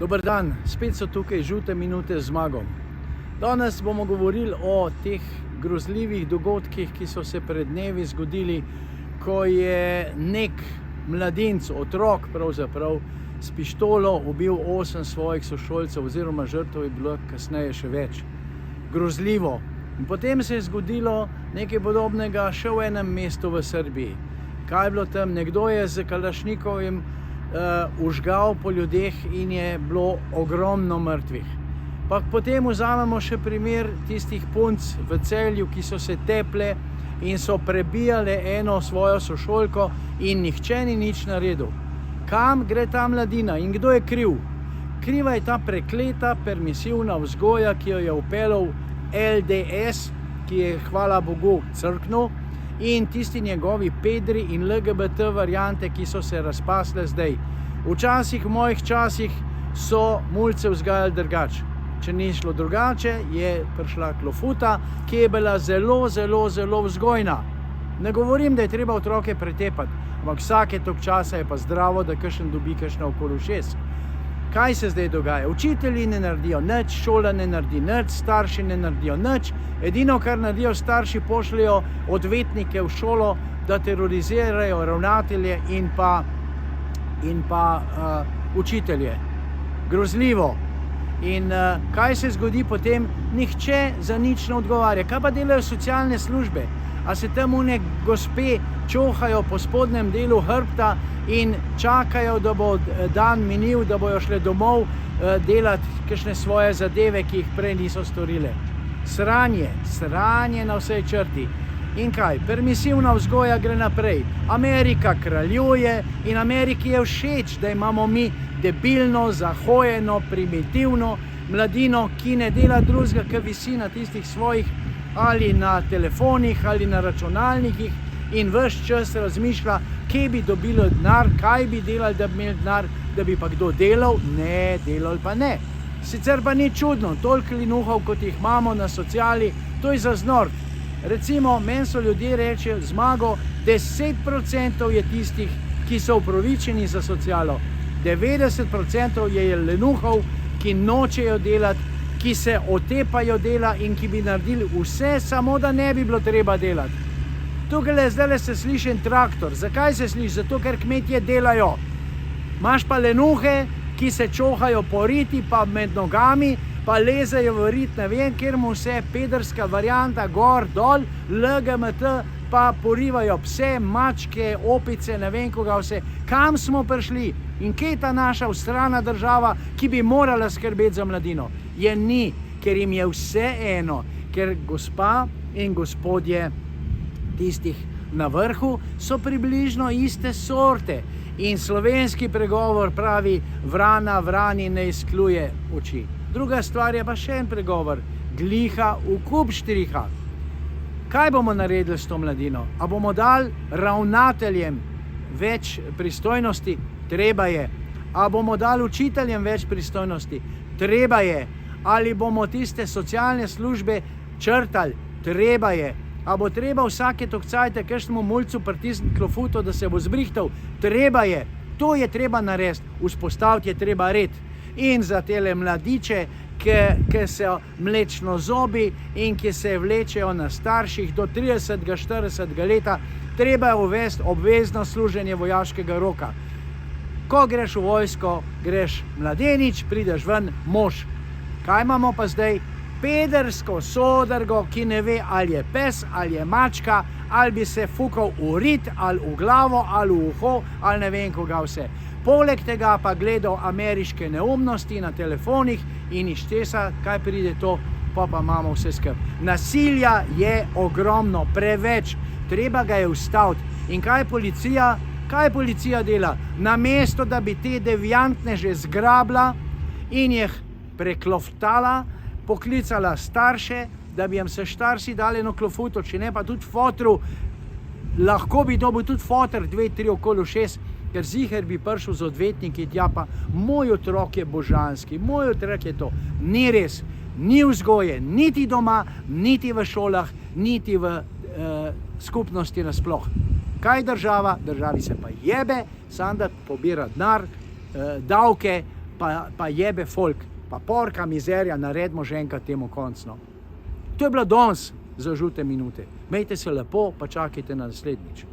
Dober dan, spet so tukaj žute minute z Zmagom. Danes bomo govorili o teh grozljivih dogodkih, ki so se pred dnevi zgodili, ko je nek mladinec, otrok pravzaprav, s pištolo ubil 8 svojih sošolcev, oziroma žrtev je bilo kasneje še več. Grozljivo. In potem se je zgodilo nekaj podobnega še v enem mestu v Srbiji. Kaj je bilo tam? Nekdo je z kalašnikovim užgal po ljudeh in je bilo ogromno mrtvih. Pa potem vzamemo še primer tistih punc v Celju, ki so se teple in so prebijale eno svojo sošolko in nihče ni nič naredil. Kam gre ta mladina in kdo je kriv? Kriva je ta prekleta permisivna vzgoja, ki jo je vpeljal LDS, ki je, hvala Bogu, crknil, in tisti njegovi pedri in LGBT variante, ki so se razpasle zdaj. Včasih, v mojih časih, so mulce vzgajali drugače. Če ni šlo drugače, je prišla klofuta, ki je bila zelo vzgojna. Ne govorim, da je treba otroke pretepati, ampak vsake toliko časa je pa zdravo, da kakšen dobi kakšno okoli ušes. Kaj se zdaj dogaja? Učitelji ne naredijo nič, šola ne naredi nič, starši ne naredijo nič. Edino, kar naredijo starši, pošljajo odvetnike v šolo, da terorizirajo ravnatelje in pa učitelje. Grozljivo. In kaj se zgodi potem? Nihče za nič ne odgovarja. Kaj pa delajo socialne službe? A se tam one gospe čohajo po spodnjem delu hrbta in čakajo, da bo dan minil, da bojo šle domov delati kakšne svoje zadeve, ki jih prej niso storile. Sranje na vsej črti. In kaj? Permisivna vzgoja gre naprej. Amerika kraljuje in Ameriki je všeč, da imamo mi debilno, zahojeno, primitivno mladino, ki ne dela drugega, ki visi na tistih svojih ali na telefonih ali na računalnikih in ves čas razmišlja, kje bi dobilo denar, kaj bi delali, da bi imeli denar, da bi pa kdo delal, ne, delal pa ne. Sicer pa ni čudno, toliko linuhov, kot jih imamo na sociali, to je za znort. Recimo, meni so ljudje reče, Zmago, 10% je tistih, ki so upravičeni za socialo. 90% je lenuhov, ki nočejo delati, ki se otepajo dela in ki bi naredili vse, samo da ne bi bilo treba delati. Tukaj zdaj se sliši en traktor. Zakaj se sliši? Zato, ker kmetje delajo. Imaš pa lenuhe, ki se čohajo po riti, pa med nogami, pa lezejo v rit, ne vem, kjer mu vse, pederska varianta, gor, dol, LGBT, pa porivajo pse, mačke, opice, ne vem koga vse. Kam smo prišli? In kje je ta naša ustrana država, ki bi morala skrbeti za mladino? Je ni, ker jim je vse eno, ker gospa in gospodje tistih na vrhu so približno iste sorte. In slovenski pregovor pravi, vrana vrani ne izkljuje oči. Druga stvar je pa še en pregovor, gliha v kup štriha. Kaj bomo naredili s to mladino? A bomo dali ravnateljem več pristojnosti? Treba je. A bomo dali učiteljem več pristojnosti? Treba je. Ali bomo tiste socialne službe črtali? Treba je. A bo treba vsake tokcajte kakšnemu mulcu pritisniti klofuto, da se bo zbrihtal? Treba je. To je treba narediti. Vzpostaviti je treba red. In za tele mladiče, ki so mlečno zobi in ki se vlečejo na starših do 30-40 leta, treba je uvesti obvezno služenje vojaškega roka. Ko greš v vojsko, greš mladenič, prideš ven mož. Kaj imamo pa zdaj? Pedersko sodrgo, ki ne ve, ali je pes, ali je mačka, ali bi se fukal v rit, ali v glavo, ali v uho, ali ne vem koga vse. Poleg tega pa gledal ameriške neumnosti na telefonih in iz česa, kaj pride to, pa imamo vse skupaj. Nasilja je ogromno, preveč, treba ga je ustaviti. In kaj policija? Kaj policija dela? Namesto, da bi te deviantne že zgrabila in jih prekloftala, poklicala starše, da bi jim se starši dali eno klofuto, če ne pa tudi fotru, lahko bi dobil tudi foter 2-3 okoli 6, ker ziher bi prišel z odvetniki, tja pa moj otrok je božanski, moj otrok je to. Ni res, ni vzgoje, niti doma, niti v šolah, niti v skupnosti nasploh. Kaj država? Državi se pa jebe, samo da pobira denar, davke, pa jebe folk, pa porka mizerja, naredimo že enkrat temu koncno. To je bila danes za žute minute. Mejte se lepo, pa čakajte na naslednjič.